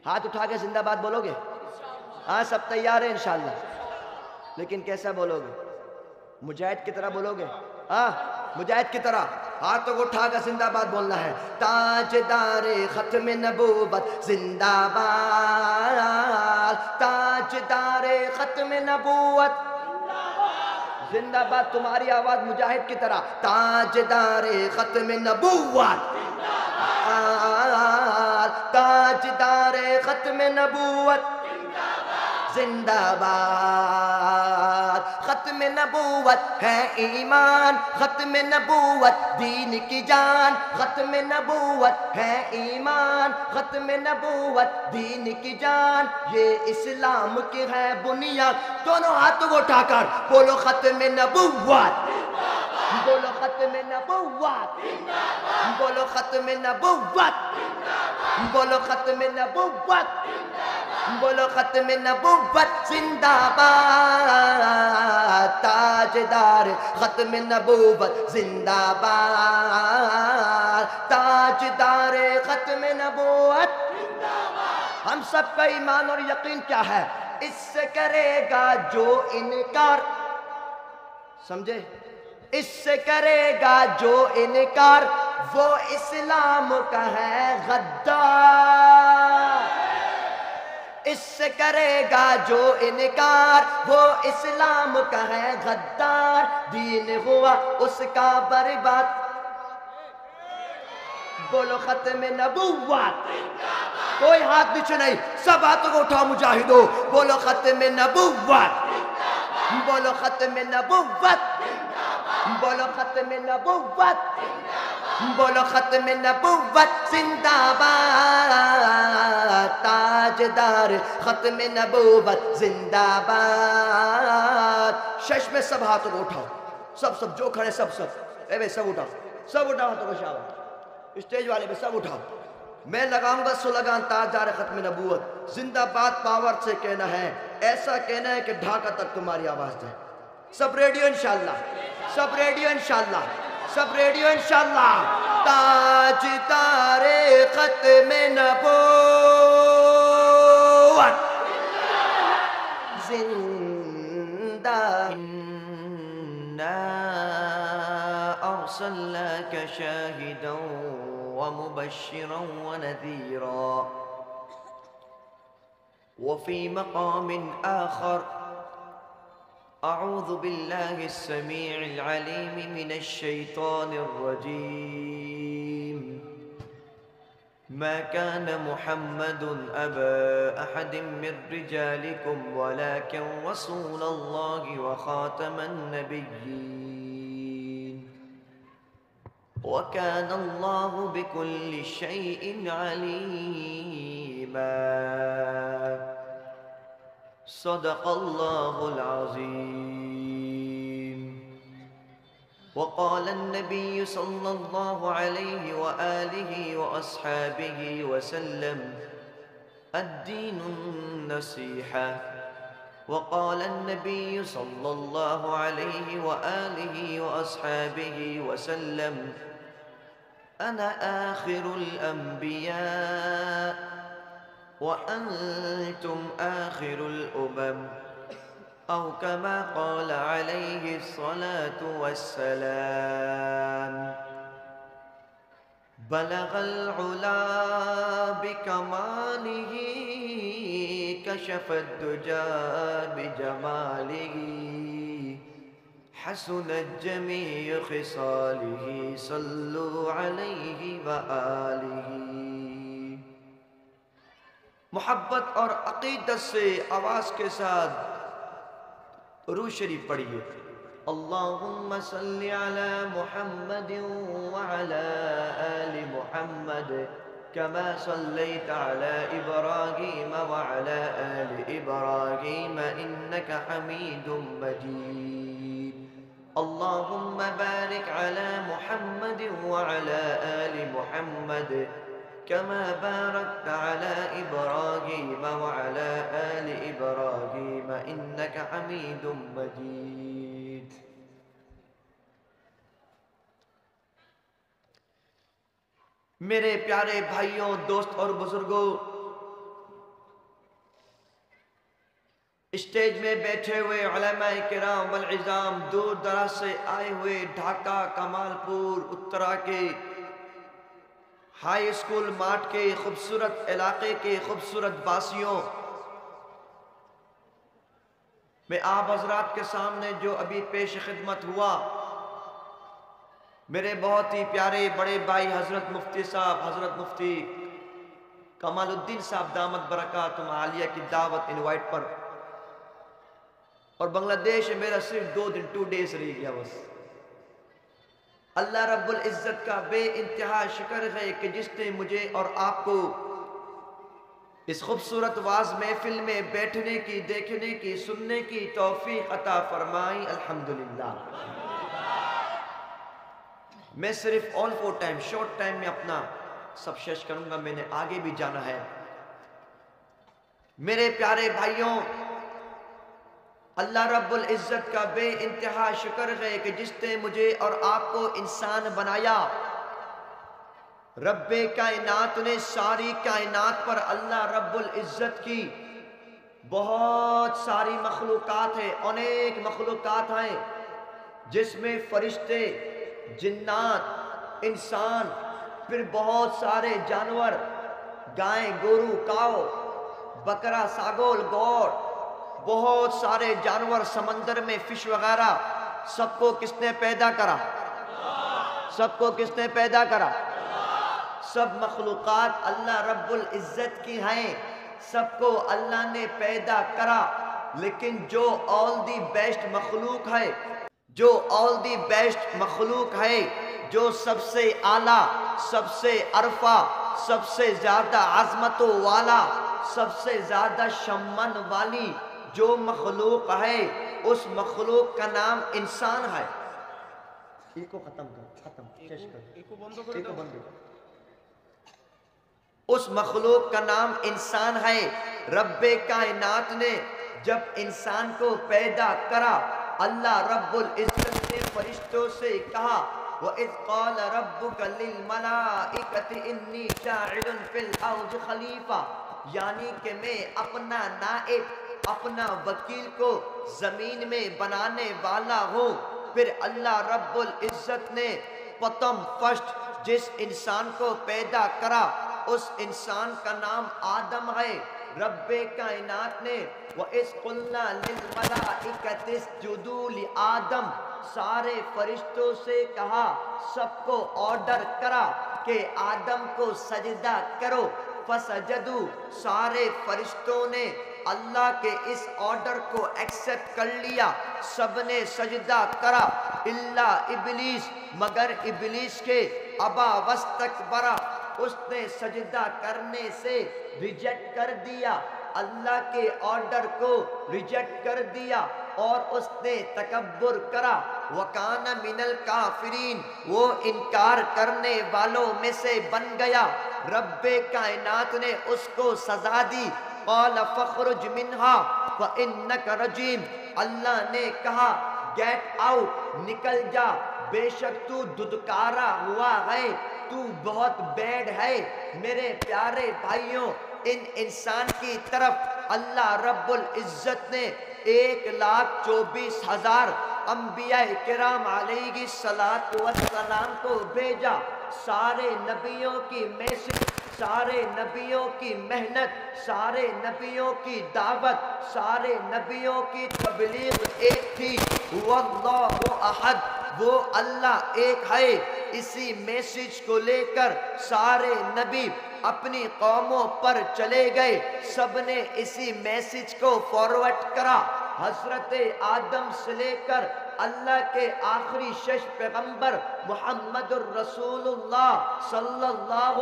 ہاتھ اٹھا کے زندہ باد بولو گے؟ ہاں سب تیار ہیں انشاءاللہ، لیکن کیسا بولو گے؟ مجاہد کی طرح بولو گے؟ ہاں مجاہد کی طرح ہاتھوں کو اٹھا کر زندہ باد بولنا ہے۔ تاجدار ختم نبوت زندہ باد، تاجدار ختم نبوت زندہ باد۔ تمہاری آواز مجاہد کی طرح، تاجدار ختم نبوت، تاجدار ختم نبوت زندہ باد۔ ختم نبوت ہے ایمان، ختم نبوت دین کی جان، ختم نبوت ہے ایمان، ختم نبوت دین کی جان، یہ اسلام کی ہے بنیاد۔ دونوں ہاتھوں کو اٹھا کر بولو ختم نبوت، بولو ختم نبوت، بولو ختم نبوت، بولو ختم نبوت، بولو ختم نبوت زندہ باد۔ تاجدار ختم نبوت زندہ باد، تاجدار ختم نبوت۔ ہم سب کا ایمان اور یقین کیا ہے؟ اس سے کرے گا جو انکار، سمجھے؟ اس سے کرے گا جو انکار، وہ اسلام کا ہے غدار۔ اس سے کرے گا جو انکار، وہ اسلام کا ہے غدار، دین ہوا اس کا برباد۔ بولو ختم نبوت، کوئی ہاتھ نیچے نہیں، سب ہاتھوں کو اٹھاؤ مجاہدو، بولو ختم نبوت، بولو ختم نبوت، بولو ختم نبوت، بولو ختم نبوت زندہ باد۔ تاجدار ختم نبوت زندہ باد۔ شش میں سب ہاتھوں کو اٹھاؤ، سب جو کھڑے سب اے بھئی سب اٹھاؤ، سب اٹھاؤ ہاتھوں کو شاہ اسٹیج والے پہ سب اٹھاؤ۔ میں لگاؤں گا سلگان تاجدار ختم نبوت زندہ باد، پاور سے کہنا ہے، ایسا کہنا ہے کہ ڈھاکہ تک تمہاری آواز جائے۔ سب ریڈیو انشاءاللہ، سب ریڈیو انشاءاللہ، سب ریڈیو انشاءاللہ۔ تاجدار ختم نبوت زندہ، اِنَّا أَرْسَلْنَاكَ شَاهِدًا وَمُبَشِّرًا وَنَذِيرًا۔ وفي مقام آخر أعوذ بالله السميع العليم من الشيطان الرجيم، ما كان محمد أبا أحد من رجالكم ولكن رسول الله وخاتم النبيين، وكان الله بكل شيء عليما۔ صدق الله العظيم۔ وقال النبي صلى الله عليه وآله وأصحابه وسلم: الدين النصيحة۔ وقال النبي صلى الله عليه وآله وأصحابه وسلم: أنا آخر الأنبياء وأنتم آخر الأمم، أو كما قال عليه الصلاة والسلام۔ بلغ العلا بكماله، كشف الدجى بجماله، حسنت جميع خصاله، صلوا عليه وآله۔ محبت اور عقیدت سے آواز کے ساتھ درود شریف پڑھیے۔ اللہم صلی علی محمد وعلی آل محمد كما صليت على إبراهيم وعلى آل إبراهيم إنك حميد مجيد۔ اللهم بارك على محمد وعلى آل محمد كما باركت على إبراهيم وعلى آل إبراهيم إنك حميد مجيد۔ میرے پیارے بھائیوں، دوست اور بزرگوں، اسٹیج میں بیٹھے ہوئے علماء کرام والعظام، دور دراز سے آئے ہوئے ڈھاکہ، کمال پور، اترا کے ہائی اسکول ماٹ کے خوبصورت علاقے کے خوبصورت باسیوں، میں آپ حضرات کے سامنے جو ابھی پیش خدمت ہوا، میرے بہت ہی پیارے بڑے بھائی حضرت مفتی صاحب، حضرت مفتی کمال الدین صاحب دامت برکاتہم عالیہ کی دعوت انوائٹ پر، اور بنگلہ دیش میرا صرف 2 دن 2 ڈیز رہ گیا بس۔ اللہ رب العزت کا بے انتہا شکر ہے کہ جس نے مجھے اور آپ کو اس خوبصورت واز محفل میں بیٹھنے کی، دیکھنے کی، سننے کی توفیق عطا فرمائی، الحمدللہ۔ میں صرف آن فور ٹائم، شارٹ ٹائم میں اپنا سب شیش کروں گا، میں نے آگے بھی جانا ہے۔ میرے پیارے بھائیوں، اللہ رب العزت کا بے انتہا شکر ہے کہ جس نے مجھے اور آپ کو انسان بنایا۔ رب کائنات نے ساری کائنات پر، اللہ رب العزت کی بہت ساری مخلوقات ہیں، انیک مخلوقات ہیں، جس میں فرشتے، جنات، انسان، پھر بہت سارے جانور، گائیں، گورو، کاؤ، بکرا، ساگول، گوڑ، بہت سارے جانور، سمندر میں فش وغیرہ، سب کو کس نے پیدا کرا؟ سب کو کس نے پیدا کرا؟ سب مخلوقات اللہ رب العزت کی ہیں، سب کو اللہ نے پیدا کرا، لیکن جو all the best مخلوق ہے، جو all the best مخلوق ہے، جو سب سے اعلیٰ، سب سے عرفہ، سب سے زیادہ عظمتوں والا، سب سے زیادہ شمن والی جو مخلوق ہے، اس مخلوق کا نام انسان ہے۔ ایک کو ختم کر، ختم، چیش کر، ایک کو بند کر۔ اس مخلوق کا نام انسان ہے۔ رب کائنات نے جب انسان کو پیدا کرا، اللہ رب العزت نے فرشتوں سے کہا، وَإِذْ قَالَ رَبُّكَ لِلْمَلَائِكَةِ إِنِّي جَاعِلٌ فِي الْأَرْضِ خَلِيفَةً، یعنی کہ میں اپنا نائب، اپنا وکیل کو زمین میں بنانے والا ہوں۔ پھر اللہ رب العزت نے پرتم فرسٹ جس انسان کو پیدا کرا، اس انسان کا نام آدم ہے۔ رب کائنات نے وَإِذْ قُلْنَا لِلْمَلَائِكَةِ اسْجُدُوا لِآدَمَ، سارے فرشتوں سے کہا، سب کو آرڈر کرا کہ آدم کو سجدہ کرو۔ فَسَجَدُوا، سارے فرشتوں نے اللہ کے اس آرڈر کو ایکسپٹ کر لیا، سب نے سجدہ کرا، الا ابلیس، مگر ابلیس کے ابا واستکبر، اس نے سجدہ کرنے سے ریجیکٹ کر دیا، اللہ کے آرڈر کو ریجیکٹ کر دیا، اور اس نے تکبر کرا۔ وَكَانَ مِنَ الْكَافِرِينَ، وہ انکار کرنے والوں میں سے بن گیا۔ رب کائنات نے اس کو سزا دی، قَالَ فَخْرُجْ مِنْهَا فَإِنَّكَ رَجِيمٌ، اللہ نے کہا گیٹ آؤٹ، نکل جا، بے شک تو دھدکارا ہوا ہے، تو بہت بیڈ ہے۔ میرے پیارے بھائیوں، ان انسان کی طرف اللہ رب العزت نے 1,24,000 انبیاء کرام علیہ السلام کو بھیجا۔ سارے نبیوں کی میسج، سارے نبیوں کی محنت، سارے نبیوں کی دعوت، سارے نبیوں کی تبلیغ ایک تھی، واللہ احد، وہ اللہ ایک ہے۔ اسی میسج کو لے کر سارے نبی اپنی قوموں پر چلے گئے، سب نے اسی میسج کو فارورڈ کرا۔ حضرت آدم سے لے کر اللہ کے آخری 6 پیغمبر محمد الرسول اللہ صلی اللہ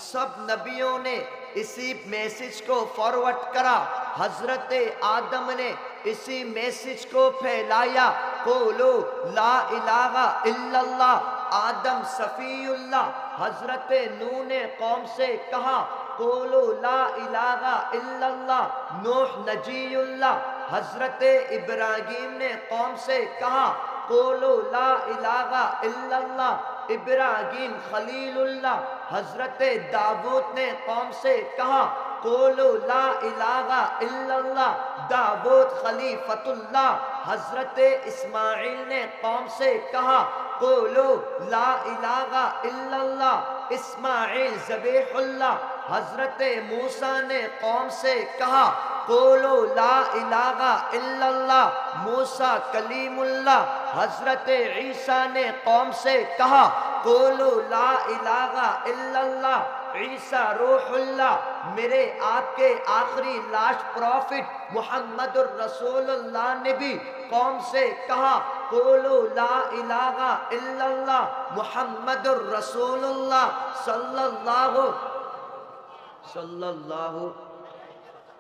سب نبیوں نے اسی میسج کو فارورڈ کرا۔ حضرت آدم نے اسی میسج کو پھیلایا، قولو لا الہ الا اللہ، آدم صفی اللہ۔ حضرت نوح نے قوم سے کہا، قولو لا الہ الا اللہ، نوح نجی اللہ۔ حضرت ابراہیم نے قوم سے کہا، قولوا لا الہ الا اللہ، ابراہیم خلیل اللہ، حضرت داؤد نے قوم سے کہا قولوا لا الہ الا اللہ، داؤد خلیفۃ اللہ، حضرت اسماعیل نے قوم سے کہا قولوا لا الہ الا اللہ، اسماعیل ذبیح اللہ، حضرت موسیٰ نے قوم سے کہا قولوا لا الہ الا اللہ، موسیٰ کلیم اللہ، حضرت عیسیٰ نے قوم سے کہا قولوا لا الہ الا اللہ، عیسیٰ روح اللہ، میرے آپ کے آخری لاسٹ پروفٹ محمد الرسول اللہ نے بھی قوم سے کہا قولوا لا الہ الا اللہ، محمد الرسول اللہ صلی اللہ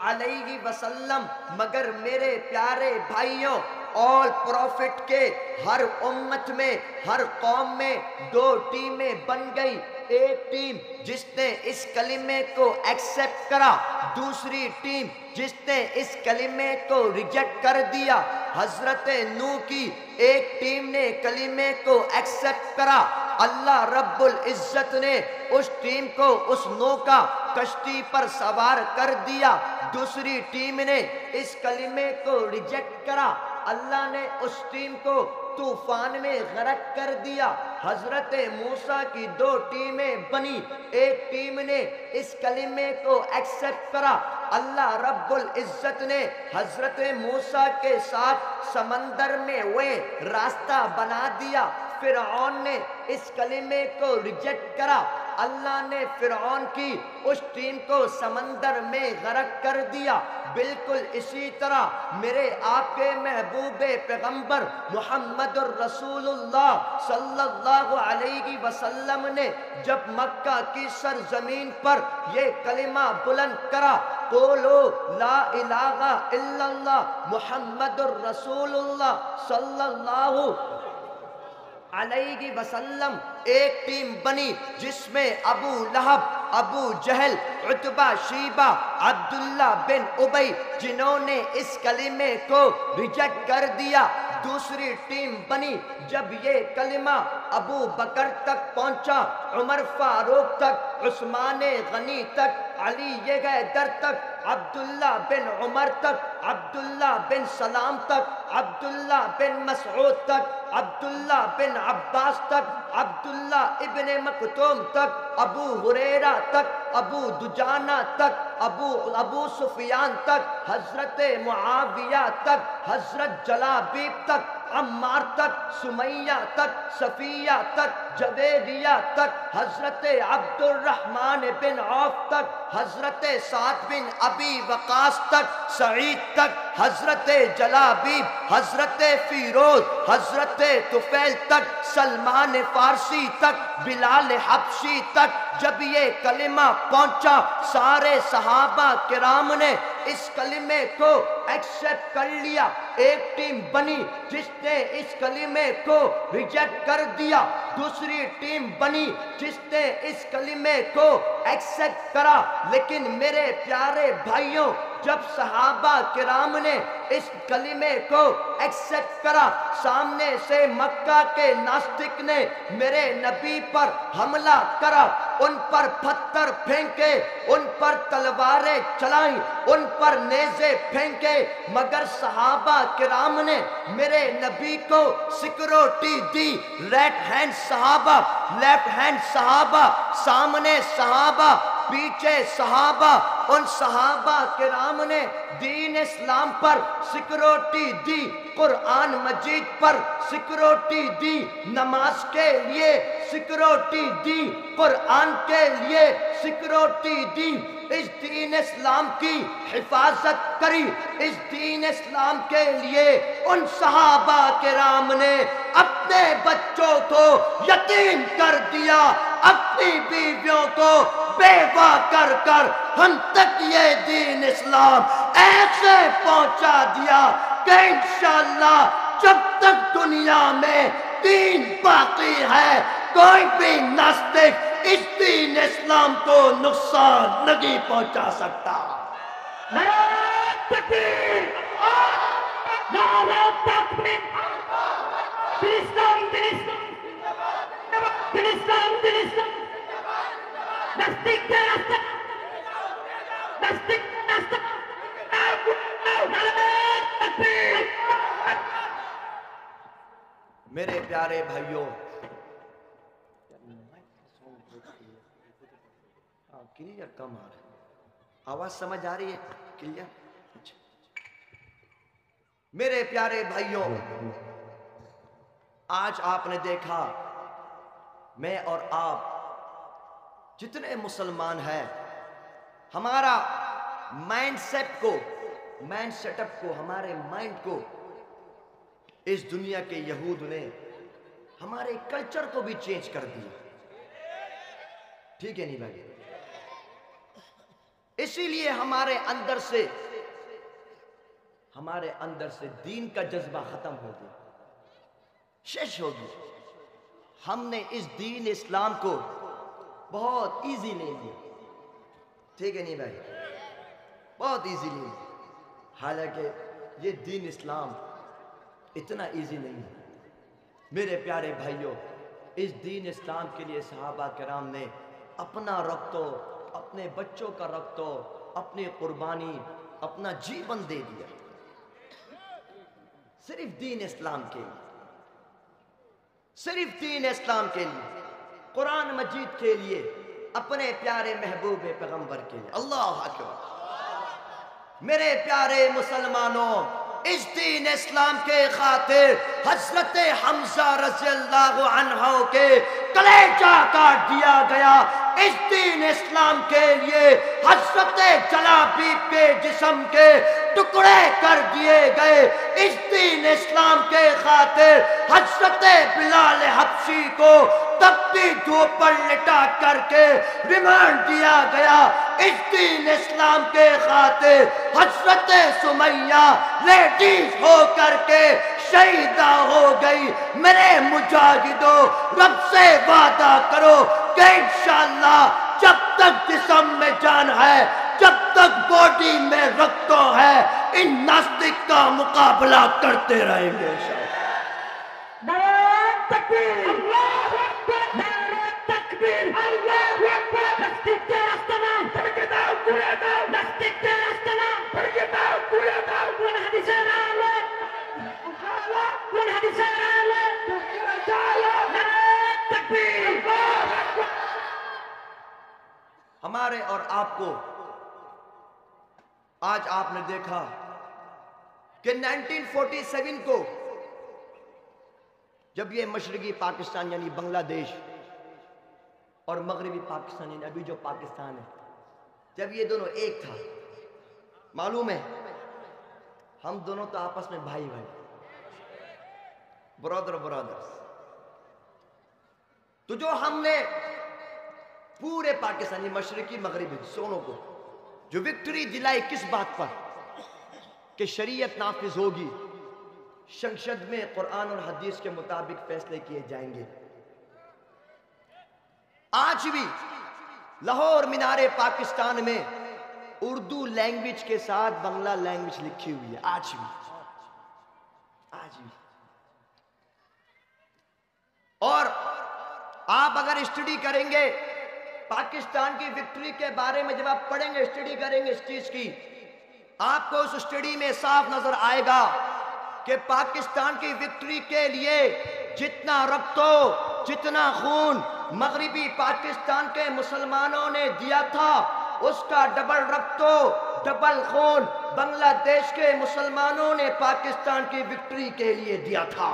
علیہ وسلم۔ مگر میرے پیارے بھائیوں، آل پروفٹ کے ہر امت میں، ہر قوم میں دو ٹیمیں بن گئی، ایک ٹیم جس نے اس کلمے کو ایکسپٹ کرا، دوسری ٹیم جس نے اس کلمے کو ریجیکٹ کر دیا۔ حضرت نوح کی ایک ٹیم نے کلمے کو ایکسپٹ کرا، اللہ رب العزت نے اس ٹیم کو اس نوح کشتی پر سوار کر دیا، دوسری ٹیم نے اس کلمے کو ریجیکٹ کرا، اللہ نے اس ٹیم کو طوفان میں غرق کر دیا۔ حضرت موسیٰ کی دو ٹیمیں بنی، ایک ٹیم نے اس کلمے کو ایکسپٹ کرا، اللہ رب العزت نے حضرت موسیٰ کے ساتھ سمندر میں وہ راستہ بنا دیا، فرعون نے اس کلمے کو ریجیکٹ کرا، اللہ نے فرعون کی اس ٹیم کو سمندر میں غرق کر دیا۔ بالکل اسی طرح میرے آپ کے محبوب پیغمبر محمد الرسول اللہ صلی اللہ علیہ وسلم نے جب مکہ کی سرزمین پر یہ کلمہ بلند کرا قولوا لا الہ الا اللہ، محمد الرسول اللہ صلی اللہ علیہ وسلم، ایک ٹیم بنی جس میں ابو لہب، ابو جہل، عتبہ، شیبہ، عبداللہ بن ابی جنہوں نے اس کلمے کو ریجیکٹ کر دیا۔ دوسری ٹیم بنی جب یہ کلمہ ابو بکر تک پہنچا، عمر فاروق تک، عثمان غنی تک، علی حیدر تک، عبداللہ بن عمر تک، عبداللہ بن سلام تک، عبداللہ بن مسعود تک، عبداللہ بن عباس تک، عبداللہ ابن مکتوم تک، ابو ہریرہ تک، ابو دجانہ تک، ابو سفیان تک، حضرت معاویہ تک، حضرت جلابیب تک، عمار تک، سمیہ تک، صفیہ تک، جویریہ تک، حضرت عبد الرحمن بن عوف تک، حضرت سعد بن ابی وقاص تک، سعید تک، حضرت جلابیب، حضرت فیروز، حضرت طفیل تک، سلمان فارسی تک، بلال حبشی تک۔ جب یہ کلمہ پہنچا سارے صحابہ کرام نے اس کلمے کو ایکسپٹ کر لیا، ایک ٹیم بنی جس نے اس کلمے کو ریجیکٹ کر دیا، دوسری ٹیم بنی جس نے اس کلمے کو ایکسپٹ کرا۔ لیکن میرے پیارے بھائیوں، جب صحابہ کرام نے اس کلمے کو ایکسپٹ کرا، سامنے سے مکہ کے ناستک نے میرے نبی پر حملہ کرا، ان پر پتھر پھینکے، ان پر تلواریں چلائیں، ان پر نیزے پھینکے، مگر صحابہ کرام نے میرے نبی کو سیکورٹی دی۔ رائٹ ہینڈ صحابہ، لیفٹ ہینڈ صحابہ، سامنے صحابہ، پیچھے صحابہ، ان صحابہ کرام نے دین اسلام پر سیکورٹی دی، قرآن مجید پر سیکورٹی دی، نماز کے لیے سیکورٹی دی، قرآن کے لیے سیکورٹی دی، اس دین اسلام کی حفاظت کری۔ اس دین اسلام کے لیے ان صحابہ کرام نے اپنے بچوں کو یتیم کر دیا، اپنی بیویوں کو بیوہ کر کر ہم تک یہ دین اسلام ایسے پہنچا دیا کہ انشاءاللہ جب تک دنیا میں دین باقی ہے کوئی بھی ناستک اس دین اسلام کو نقصان نہیں پہنچا سکتا۔ نعرہ تکبیر، نعرہ تکبیر، میرے پیارے بھائیوں، کلیئر کم آ رہا ہے، آواز سمجھ آ رہی ہے کلیئر؟ میرے پیارے بھائیوں، آج آپ نے دیکھا میں اور آپ جتنے مسلمان ہیں، ہمارا مائنڈ سیٹ اپ کو ہمارے مائنڈ کو اس دنیا کے یہود نے ہمارے کلچر کو بھی چینج کر دیا، ٹھیک ہے نہیں بھائی؟ اسی لیے ہمارے اندر سے دین کا جذبہ ختم ہو گیا، شش ہو گیا۔ ہم نے اس دین اسلام کو بہت ایزی لے لیا، ٹھیک ہے نہیں بھائی؟ بہت ایزی لے لیا، حالانکہ یہ دین اسلام اتنا ایزی نہیں ہے۔ میرے پیارے بھائیوں، اس دین اسلام کے لیے صحابہ کرام نے اپنا رختو، اپنے بچوں کا رختو، اپنی قربانی، اپنا جیون دے دیا، صرف دین اسلام کے لیے، صرف دین اسلام کے لیے، قرآن مجید کے لیے، اپنے پیارے محبوب پیغمبر کے لیے۔ اللہ اکبر۔ میرے پیارے مسلمانوں، اس دین اسلام کے خاطر حضرت حمزہ رضی اللہ عنہ کے کلیجہ کاٹ دیا گیا، اس دین اسلام کے لیے حضرت جلابیب کے جسم کے ٹکڑے کر دیے گئے، اس دین اسلام کے خاطر حضرت بلال حبشی کو تپتی دھوپ پر لٹا کر کے ریمانڈ دیا گیا، اس دین اسلام کے خاطر حضرت سمیہ لیڈیز ہو کر کے شہیدہ ہو گئی۔ میرے مجاہدوں، رب سے وعدہ کرو کہ انشاءاللہ جب تک جسم میں جان ہے، جب تک باڈی میں رکھتو ہے، ان ناستک کا مقابلہ کرتے رہیں گے انشاءاللہ۔ نعرہ تکبیر، اللہ اکبر، نعرہ تکبیر، اللہ اکبر، ناستک کے راستنا، پڑھکے داؤ پورا داؤ، ناستک کے راستنا، پڑھکے داؤ پورا داؤ، من حدیث رالے، من حدیث رالے، نعرہ تکبیر، اللہ اکبر۔ ہمارے اور آپ کو آج آپ نے دیکھا کہ 1947 کو جب یہ مشرقی پاکستان یعنی بنگلہ دیش اور مغربی پاکستان یعنی ابھی جو پاکستان ہے، جب یہ دونوں ایک تھا، معلوم ہے ہم دونوں تو آپس میں بھائی برادرز، تو جو ہم نے پورے پاکستانی مشرقی مغربی سونوں کو جو وکٹری دلائی کس بات پر کہ شریعت نافذ ہوگی، شنشد میں قرآن اور حدیث کے مطابق فیصلے کیے جائیں گے۔ آج بھی لاہور مینار پاکستان میں اردو لینگویج کے ساتھ بنگلہ لینگویج لکھی ہوئی ہے، آج بھی۔ اور آپ اگر اسٹڈی کریں گے پاکستان کی وکٹری کے بارے میں، جب آپ پڑھیں گے، اسٹڈی کریں گے اس چیز کی، آپ کو اس اسٹڈی میں صاف نظر آئے گا کہ پاکستان کی وکٹری کے لیے جتنا رکتو، جتنا خون مغربی پاکستان کے مسلمانوں نے دیا تھا، اس کا ڈبل رکتو، ڈبل خون بنگلہ دیش کے مسلمانوں نے پاکستان کی وکٹری کے لیے دیا تھا۔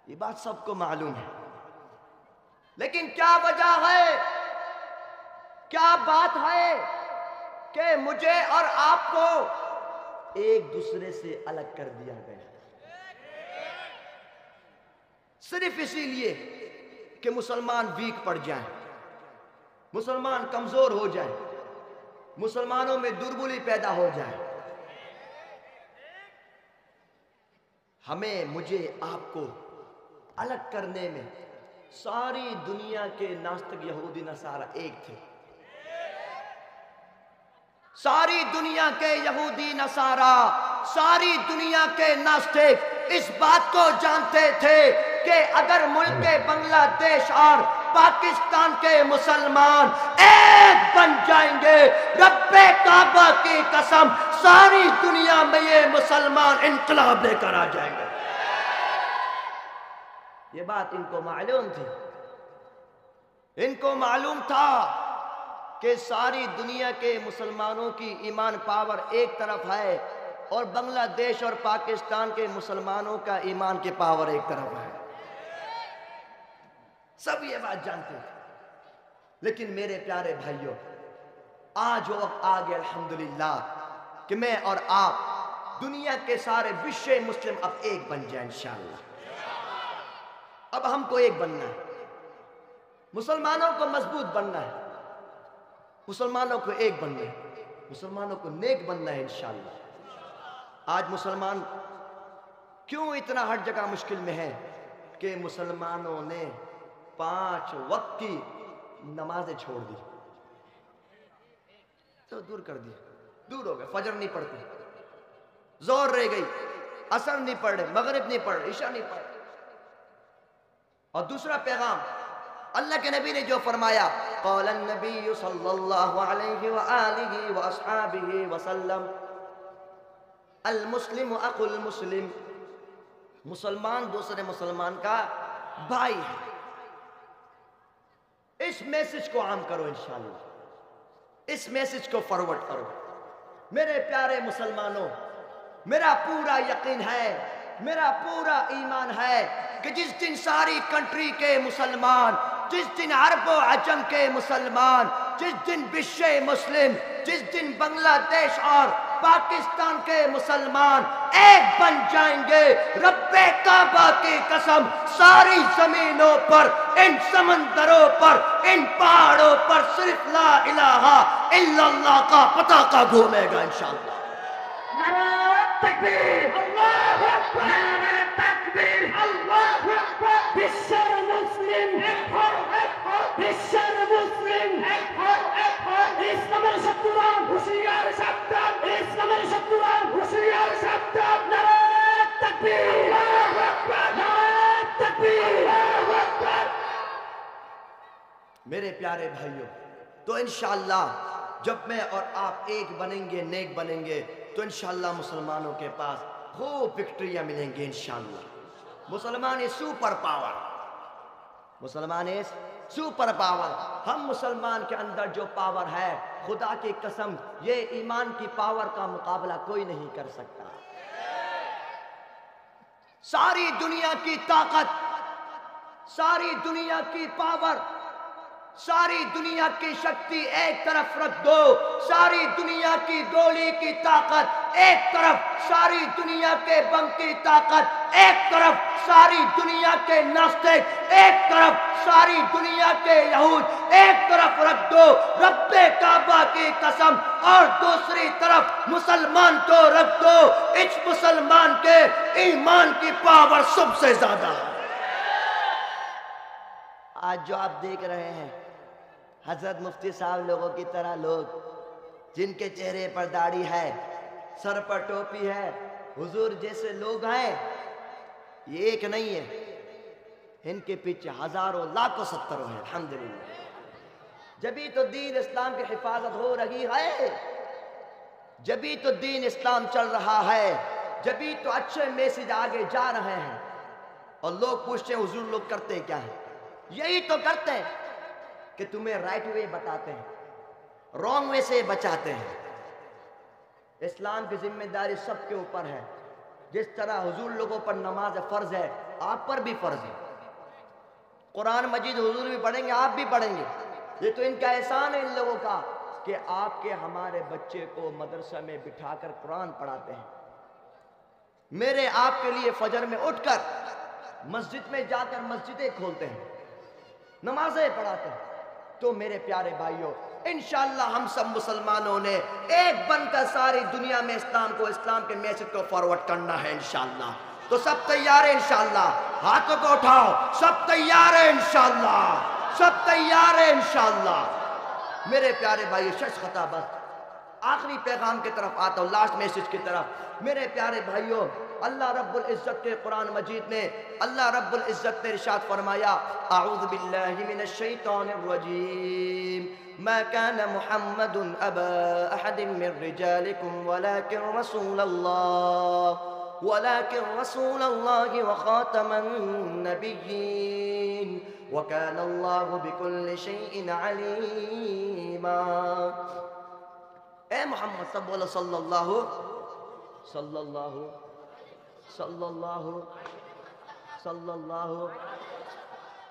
یہ بات سب کو معلوم ہے، لیکن کیا وجہ ہے، کیا بات ہے کہ مجھے اور آپ کو ایک دوسرے سے الگ کر دیا گیا؟ صرف اسی لیے کہ مسلمان ویک پڑ جائیں، مسلمان کمزور ہو جائیں، مسلمانوں میں دربلی پیدا ہو جائے۔ ہمیں، مجھے، آپ کو الگ کرنے میں ساری دنیا کے ناستک یہودی نصارہ ایک تھے، ساری دنیا کے یہودی نصارہ، ساری دنیا کے ناستک اس بات کو جانتے تھے کہ اگر ملک بنگلہ دیش اور پاکستان کے مسلمان ایک بن جائیں گے، رب کعبہ کی قسم ساری دنیا میں یہ مسلمان انقلاب لے کر آ جائیں گے۔ یہ بات ان کو معلوم تھی، ان کو معلوم تھا کہ ساری دنیا کے مسلمانوں کی ایمان پاور ایک طرف ہے اور بنگلہ دیش اور پاکستان کے مسلمانوں کا ایمان کی پاور ایک طرف ہے۔ سب یہ بات جانتے ہیں، لیکن میرے پیارے بھائیوں، آج وہ وقت آ گیا الحمدللہ کہ میں اور آپ دنیا کے سارے وشے مسلم اب ایک بن جائیں انشاءاللہ۔ اب ہم کو ایک بننا ہے، مسلمانوں کو مضبوط بننا ہے، مسلمانوں کو ایک بننا ہے، مسلمانوں کو نیک بننا ہے انشاءاللہ۔ آج مسلمان کیوں اتنا ہر جگہ مشکل میں ہے کہ مسلمانوں نے 5 وقت کی نمازیں چھوڑ دی، تو دور کر دی، دور ہو گئے، فجر نہیں پڑھتے، ظہر رہ گئی، عصر نہیں پڑھ رہے، مغرب نہیں پڑھ رہے، عشاء نہیں پڑھ رہے۔ اور دوسرا پیغام اللہ کے نبی نے جو فرمایا، قال النبی صلی اللہ علیہ وآلہ وآصحابہ وسلم المسلم اخو المسلم، مسلمان دوسرے مسلمان کا بھائی ہے۔ اس میسج کو عام کرو انشاءاللہ، اس میسج کو فارورڈ کرو۔ میرے پیارے مسلمانوں، میرا پورا یقین ہے، میرا پورا ایمان ہے کہ جس دن ساری کنٹری کے مسلمان، جس دن عرب و عجم کے مسلمان، جس دن بشے مسلم، جس دن بنگلہ دیش اور پاکستان کے مسلمان ایک بن جائیں گے، رب کعبہ کی قسم ساری زمینوں پر، ان سمندروں پر، ان پہاڑوں پر صرف لا الہ الا اللہ کا پتاکہ گھومے گا انشاءاللہ۔ نعرہ تکبیر، اللہ اکبر، نعرہ تکبیر، اللہ اکبر، بشر مسلم، بشر مسلم، اسلامর শত্রুরা হুঁশিয়ার সাবধান, ইসলামের শত্রুরা হুঁশিয়ার সাবধান, নারে তাকবীর, আল্লাহু আকবার, নারে তাকবীর, আল্লাহু আকবার۔ میرے پیارے بھائیوں، تو انشاءاللہ جب میں اور آپ ایک بنیں گے، نیک بنیں گے، تو انشاءاللہ مسلمانوں کے پاس خوب وکٹریاں ملیں گے انشاءاللہ۔ مسلمان ہے سپر پاور، مسلمان ہے سپر پاور۔ ہم مسلمان کے اندر جو پاور ہے، خدا کی قسم یہ ایمان کی پاور کا مقابلہ کوئی نہیں کر سکتا۔ ساری دنیا کی طاقت، ساری دنیا کی پاور، ساری دنیا کی شکتی ایک طرف رکھ دو، ساری دنیا کی گولی کی طاقت ایک طرف، ساری دنیا کے بم کی طاقت ایک طرف، ساری دنیا کے ناستک ایک طرف، ساری دنیا کے یہود ایک طرف رکھ دو، رب کعبہ کی قسم، اور دوسری طرف مسلمان کو رکھ دو، اس مسلمان کے ایمان کی پاور سب سے زیادہ ہے۔ آج جو آپ دیکھ رہے ہیں حضرت مفتی صاحب لوگوں کی طرح لوگ جن کے چہرے پر داڑھی ہے، سر پر ٹوپی ہے، حضور جیسے لوگ ہیں، یہ ایک نہیں ہے، ان کے پیچھے ہزاروں لاکھوں ستروں ہیں الحمدللہ۔ جبھی تو دین اسلام کی حفاظت ہو رہی ہے، جبھی تو دین اسلام چل رہا ہے، جبھی تو اچھے میسج آگے جا رہے ہیں۔ اور لوگ پوچھتے ہیں حضور لوگ کرتے کیا ہیں؟ یہی تو کرتے ہیں کہ تمہیں رائٹ وے بتاتے ہیں، رانگ وے سے بچاتے ہیں۔ اسلام کی ذمہ داری سب کے اوپر ہے، جس طرح حضور لوگوں پر نماز فرض ہے، آپ پر بھی فرض ہے۔ قرآن مجید حضور بھی پڑھیں گے، آپ بھی پڑھیں گے۔ یہ تو ان کا احسان ہے ان لوگوں کا کہ آپ کے ہمارے بچے کو مدرسہ میں بٹھا کر قرآن پڑھاتے ہیں۔ میرے آپ کے لیے فجر میں اٹھ کر مسجد میں جا کر مسجدیں کھولتے ہیں، نمازیں پڑھاتے ہیں۔ تو میرے پیارے بھائیوں، انشاءاللہ ہم سب مسلمانوں نے ایک بن کر ساری دنیا میں اسلام کو، اسلام کے میسج کو فارورڈ کرنا ہے انشاءاللہ۔ تو سب تیار ہیں انشاءاللہ؟ ہاتھوں کو اٹھاؤ، سب تیار ہیں انشاءاللہ؟ سب تیار ہیں انشاءاللہ؟ میرے پیارے بھائیو، شش خطا بس، آخری پیغام کی طرف آتا ہوں، لاسٹ میسج کی طرف۔ میرے پیارے بھائیوں، اللہ رب العزت کے قرآن مجید نے اللہ رب العزت نے ارشاد فرمایا، اعوذ باللہ من الشیطان الرجیم، ما كان محمد ابا احد من رجالکم ولكن رسول الله وخاتم النبيين وكان الله بكل شيء عليما۔ اے محمد سب بولو صلی اللہ صلی اللہ صلی اللہ صلی اللہ۔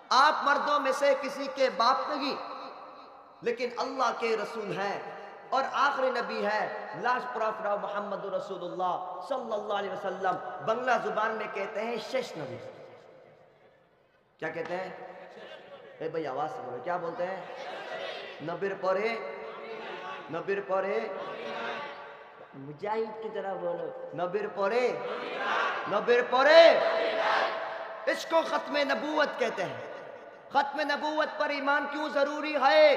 آپ مردوں میں سے کسی کے باپ نہیں، لیکن اللہ کے رسول ہیں اور آخری نبی ہے، لاسٹ پروفٹ آف محمد رسول اللہ صلی اللہ علیہ وسلم۔ بنگلہ زبان میں کہتے ہیں شش نبی۔ کیا کہتے ہیں؟ اے بھائی آواز سے بولو، کیا بولتے ہیں؟ نبیر پورے، نبیر پورے، مجاہد کی طرح بولو، نبیر پورے، نبیر پورے۔ اس کو ختم نبوت کہتے ہیں۔ ختم نبوت پر ایمان کیوں ضروری ہے؟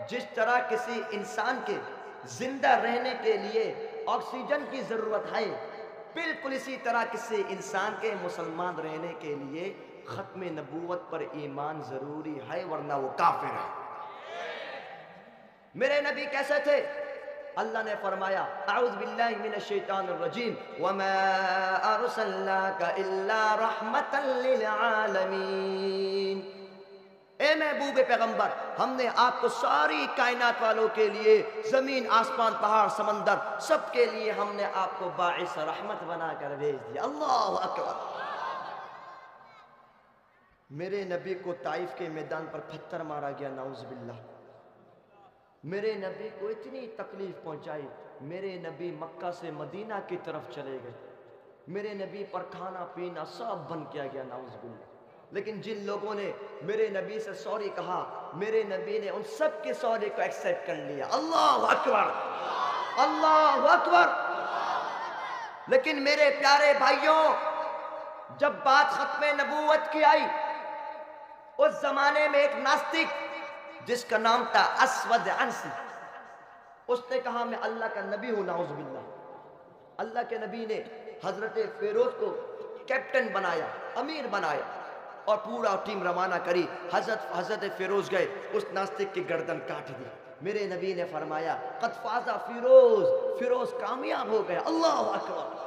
جس طرح کسی انسان کے زندہ رہنے کے لیے آکسیجن کی ضرورت ہے، بالکل اسی طرح کسی انسان کے مسلمان رہنے کے لیے ختم نبوت پر ایمان ضروری ہے، ورنہ وہ کافر ہے۔ میرے نبی کیسے تھے؟ اللہ نے فرمایا، اعوذ باللہ من الشیطان الرجیم، وما ارسلناک الا رحمتا للعالمین۔ اے محبوب پیغمبر، ہم نے آپ کو ساری کائنات والوں کے لیے، زمین آسمان پہاڑ سمندر سب کے لیے ہم نے آپ کو باعث رحمت بنا کر بھیج دیا۔ اللہ اکبر۔ میرے نبی کو طائف کے میدان پر پتھر مارا گیا، نعوذ باللہ۔ میرے نبی کو اتنی تکلیف پہنچائی، میرے نبی مکہ سے مدینہ کی طرف چلے گئے، میرے نبی پر کھانا پینا سب بند کیا گیا، نعوذ باللہ۔ لیکن جن لوگوں نے میرے نبی سے سوری کہا، میرے نبی نے ان سب کے سوری کو ایکسیپٹ کر لیا۔ اللہ اکبر، اللہ اکبر۔ لیکن میرے پیارے بھائیوں، جب بات ختم نبوت کی آئی، اس زمانے میں ایک ناستک جس کا نام تھا اسود عنسی، اس نے کہا میں اللہ کا نبی ہوں، نعوذ باللہ۔ اللہ کے نبی نے حضرت فیروز کو کیپٹن بنایا، امیر بنایا، اور پورا ٹیم روانہ کری۔ حضرت فیروز گئے، اس ناستک کی گردن کاٹ دی۔ میرے نبی نے فرمایا، قد فاز فیروز، فیروز کامیاب ہو گیا۔ اللہ اکبر۔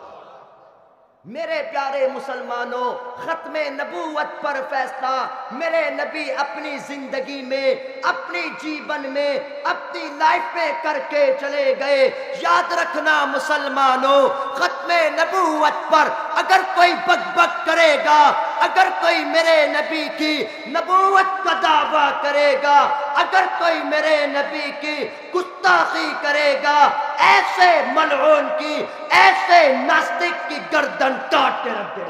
میرے پیارے مسلمانوں، ختم نبوت پر فیصلہ میرے نبی اپنی زندگی میں، اپنی جیون میں، اپنی لائف میں کر کے چلے گئے۔ یاد رکھنا مسلمانوں، ختم نبوت پر اگر کوئی بک بک کرے گا، اگر کوئی میرے نبی کی نبوت کا دعویٰ کرے گا، اگر کوئی میرے نبی کی گستاخی کرے گا، ایسے ملعون کی، ایسے ناستک کی گردن کاٹ کے رکھ دے۔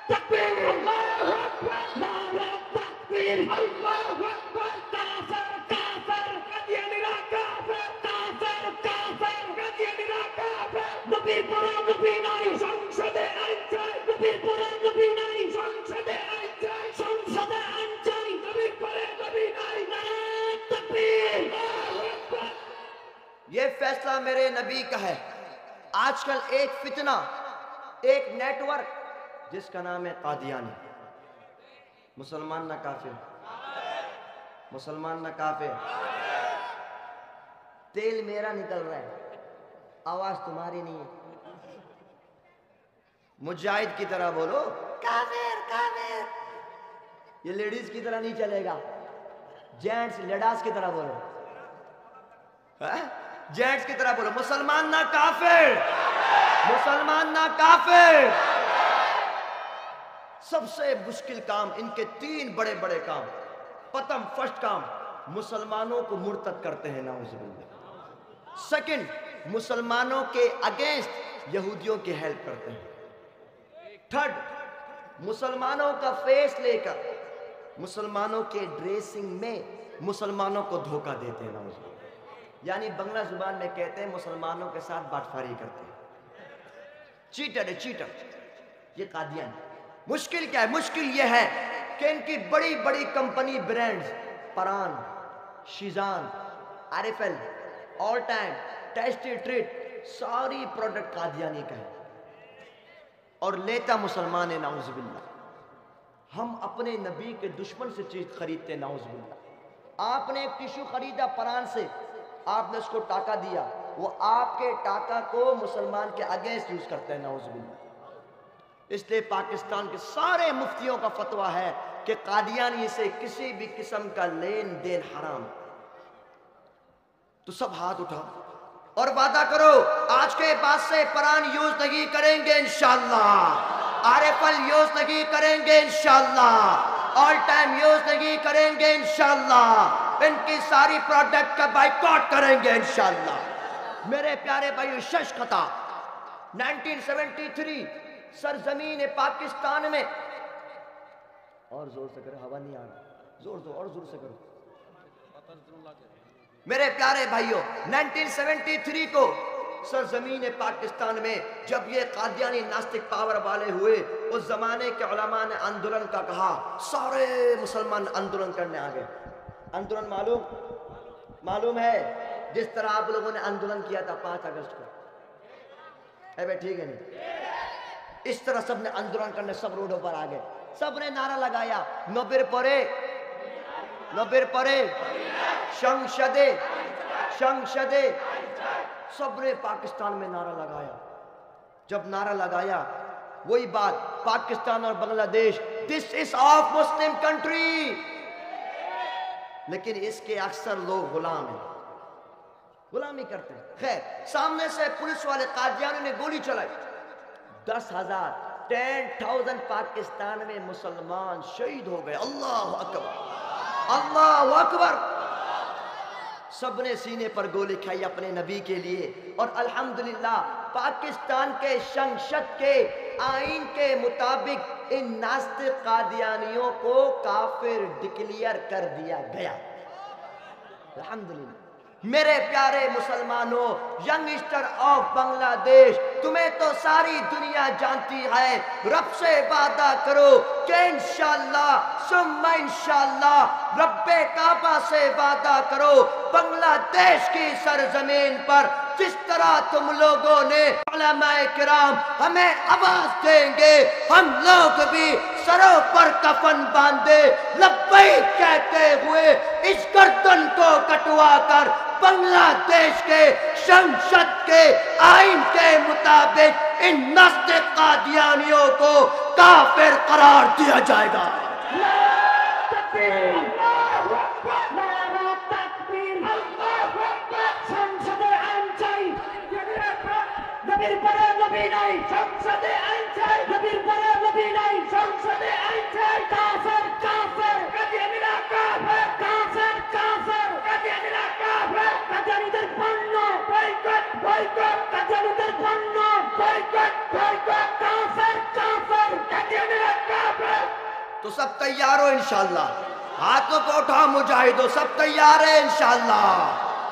تکبیر، اللہ اکبر، نعرہ تکبیر، اللہ اکبر، کافر کافر، قادیانی کافر، کافر کافر، قادیانی کافر، نبی پر نبی نہیں، সংসদে আইন চাই, নবী পরে নবী নাই, সংসদে আইন চাই, সংসদে আইন চাই, নবী পরে নবী নাই, নারে তাকবীর, আল্লাহু আকবার। یہ فیصلہ میرے نبی کا ہے۔ آج کل ایک فتنہ، ایک نیٹ ورک جس کا نام ہے قادیانی، مسلمان نہ کافر، مسلمان نہ کافر، تیل میرا نکل رہا ہے، آواز تمہاری نہیں ہے۔ مجاہد کی طرح بولو، کافر کافر۔ یہ لیڈیز کی طرح نہیں چلے گا، جینٹس لیڈاس کی طرح بولو، جینٹس کی طرح بولو، مسلمان نہ کافر، مسلمان نہ کافر۔ سب سے مشکل کام ان کے تین بڑے بڑے کام۔ پرتم، فرسٹ کام، مسلمانوں کو مرتد کرتے ہیں، نعوذ باللہ۔ سیکنڈ، مسلمانوں کے اگینسٹ یہودیوں کی ہیلپ کرتے ہیں۔ تھرڈ، مسلمانوں کا فیس لے کر مسلمانوں کے ڈریسنگ میں مسلمانوں کو دھوکہ دیتے ہیں، نعوذ باللہ۔ یعنی بنگلہ زبان میں کہتے ہیں مسلمانوں کے ساتھ باٹفاری کرتے ہیں، چیٹر ہے، چیٹر۔ یہ قادیان۔ مشکل کیا ہے؟ مشکل یہ ہے کہ ان کی بڑی بڑی company brands, Pran, Shezan, R F L, all time tasty treat ساری پروڈکٹ قادیانی کا ہے، اور لیتا مسلمان ہے، نعوذ باللہ۔ ہم اپنے نبی کے دشمن سے چیز خریدتے، نعوذ باللہ۔ آپ نے ایک ٹیشو خریدا پران سے، آپ نے اس کو ٹاکا دیا، وہ آپ کے ٹاکا کو مسلمان کے اگینسٹ یوز کرتے ہیں، نعوذ باللہ۔ اس لیے پاکستان کے سارے مفتیوں کا فتویٰ ہے کہ قادیانی سے کسی بھی قسم کا لین دین حرام۔ تو سب ہاتھ اٹھا اور وعدہ کرو آج کے بعد سے پران یوز نہیں کریں گے انشاءاللہ، RFL یوز نہیں کریں گے انشاءاللہ، آل ٹائم یوز نہیں کریں گے انشاءاللہ، ان کی ساری پروڈکٹ کا بائیکاٹ کریں گے انشاءاللہ۔ میرے پیارے بھائیو، شش خطا 1973 سرزمین پاکستان میں، اور زور سے کرو، ہوا نہیں آ رہا، زور زور اور زور سے کرو میرے پیارے بھائیوں۔ 1973 کو سرزمین پاکستان میں جب یہ قادیانی ناستک پاور والے ہوئے، اس زمانے کے علماء نے آندولن کا کہا، سارے مسلمان آندولن کرنے آ گئے۔ آندولن معلوم ہے، جس طرح آپ لوگوں نے آندولن کیا تھا 5 اگست کو، اے بھائی ٹھیک ہے نہیں؟ اس طرح سب نے آندولن کرنے، سب روڈوں پر آ گئے، سب نے نعرہ لگایا، نوبر پورے شنگشدے، سب نے پاکستان میں نعرہ لگایا۔ جب نعرہ لگایا، وہی بات، پاکستان اور بنگلہ دیش، دس از آف مسلم کنٹری، لیکن اس کے اکثر لوگ غلام ہیں، غلامی کرتے ہیں۔ خیر، سامنے سے پولیس والے قادیانوں نے گولی چلائی، 10,000 پاکستان میں مسلمان شہید ہو گئے۔ اللہ اکبر، اللہ اکبر۔ سب نے سینے پر گولی کھائی اپنے نبی کے لیے، اور الحمدللہ پاکستان کے شنگشت کے آئین کے مطابق ان ناستق قادیانیوں کو کافر ڈکلیئر کر دیا گیا، الحمدللہ۔ میرے پیارے مسلمانوں، ینگسٹر آف بنگلہ دیش، تمہیں تو ساری دنیا جانتی ہے، رب سے وعدہ کرو کہ انشاءاللہ ثم انشاءاللہ، رب کعبہ سے وعدہ کرو، بنگلہ دیش کی سرزمین پر جس طرح تم لوگوں نے علماء کرام ہمیں آواز دیں گے، ہم لوگ بھی سروں پر کفن باندھے لبیک کہتے ہوئے اس گردن کو کٹوا کر بنگلہ دیش کے شنگشت کے آئین کے مطابق ان ناستق قادیانیوں کو کافر قرار دیا جائے گا۔ تو سب تیار ہو انشاءاللہ؟ ہاتھوں کو اٹھاؤ مجاہدوں، سب تیار ہے انشاءاللہ؟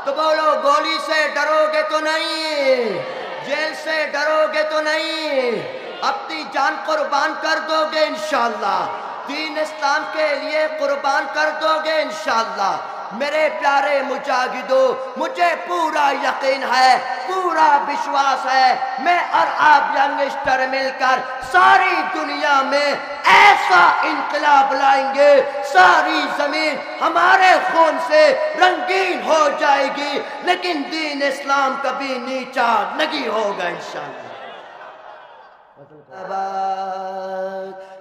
تو بولو، گولی سے ڈرو گے تو نہیں، جیل سے ڈرو گے تو نہیں، اپنی جان قربان کر دو گے انشاءاللہ، دین اسلام کے لیے قربان کر دو گے انشاءاللہ۔ میرے پیارے مجاہدوں، مجھے پورا یقین ہے، پورا وشواس ہے، میں اور آپ ینگسٹر مل کر ساری دنیا میں ایسا انقلاب لائیں گے، ساری زمین ہمارے خون سے رنگین ہو جائے گی، لیکن دین اسلام کبھی نیچا نہیں ہوگا انشاءاللہ۔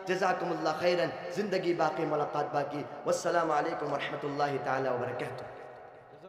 جزاکم اللہ خیرن، زندگی باقی، ملاقات باقی، والسلام علیکم ورحمۃ اللہ تعالی وبرکاتہ۔